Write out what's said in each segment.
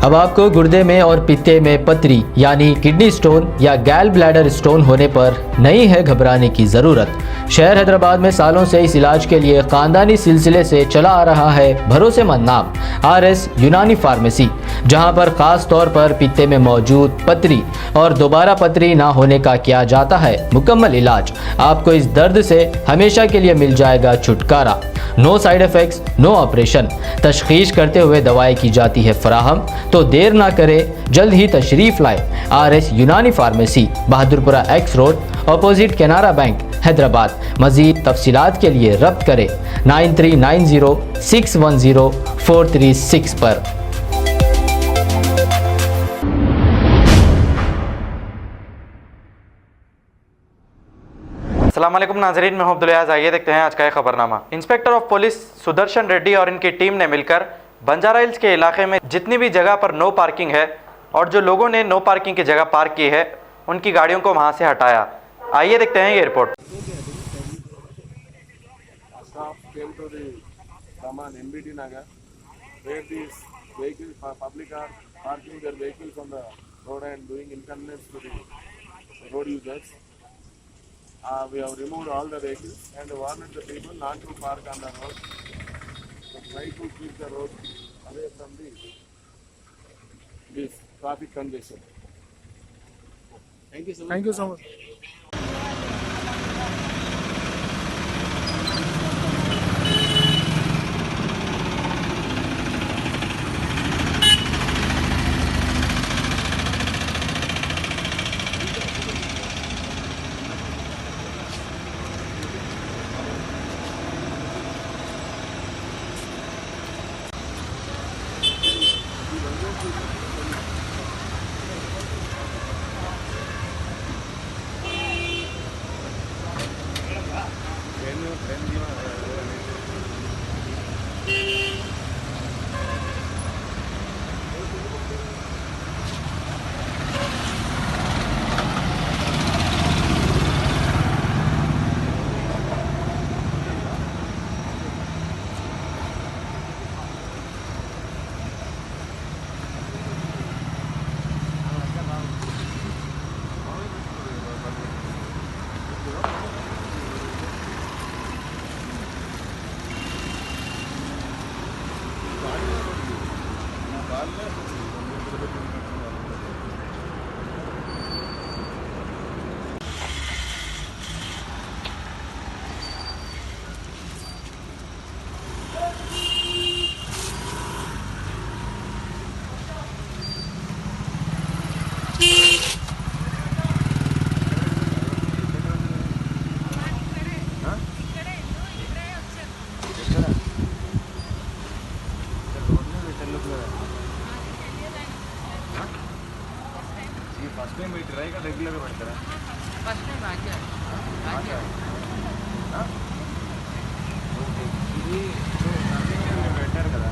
अब आपको गुर्दे में और पित्ते में पथरी यानी किडनी स्टोन या गैल ब्लैडर स्टोन होने पर नहीं है घबराने की ज़रूरत। शहर हैदराबाद में सालों से इस इलाज के लिए खानदानी सिलसिले से चला आ रहा है भरोसेमंद नाम RS यूनानी फार्मेसी, जहां पर खास तौर पर पित्ते में मौजूद पथरी और दोबारा पथरी ना होने का किया जाता है मुकम्मल इलाज। आपको इस दर्द से हमेशा के लिए मिल जाएगा छुटकारा। No side effects, no operation, तशखीस करते हुए दवाएं की जाती है फराहम। तो देर ना करें, जल्द ही तशरीफ लाए RS यूनानी pharmacy, Bahadurpura X road, opposite Canara bank, Hyderabad. मज़ीद तफसीलात के लिए रब्त करें 9390610436 पर। अस्सलामुअलैकुम नाज़रीन, मैं हूं अब्दुल अयाज़। आइए देखते हैं आज का खबरनामा। Inspector of police Sudarshan Reddy और इनकी टीम ने मिलकर बंजारा हिल्स के इलाके में जितनी भी जगह पर नो पार्किंग है और जो लोगों ने नो पार्किंग की जगह पार्क की है, उनकी गाड़ियों को वहां से हटाया। आइए देखते हैं ये report. We have removed all the vehicles and warned the people not to park on the road. So try to keep the road away from this traffic congestion. Thank you so much. Thank you so much. First time పెట్టారా ఇక రెగ్యులర్గా పెడతారా? First time ఇది పెట్టారు కదా.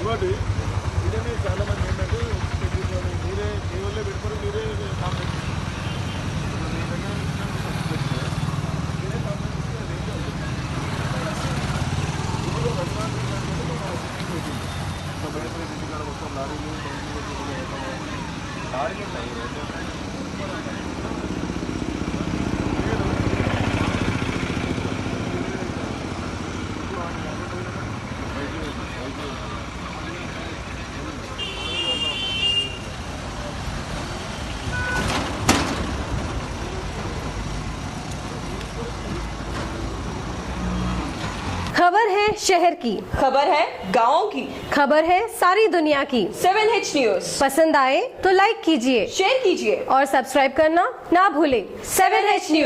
ఇంకోటి ఇదే చాలా మంది ఏంటంటే మీరే మీ వల్లే పెట్టుకోరు, మీరే కాంప్లైంట్ మొత్తం లారీలు खबर है शहर की, खबर है गाँव की, खबर है सारी दुनिया की। 7H न्यूज पसंद आए तो लाइक कीजिए, शेयर कीजिए और सब्सक्राइब करना ना भूलें। 7H news.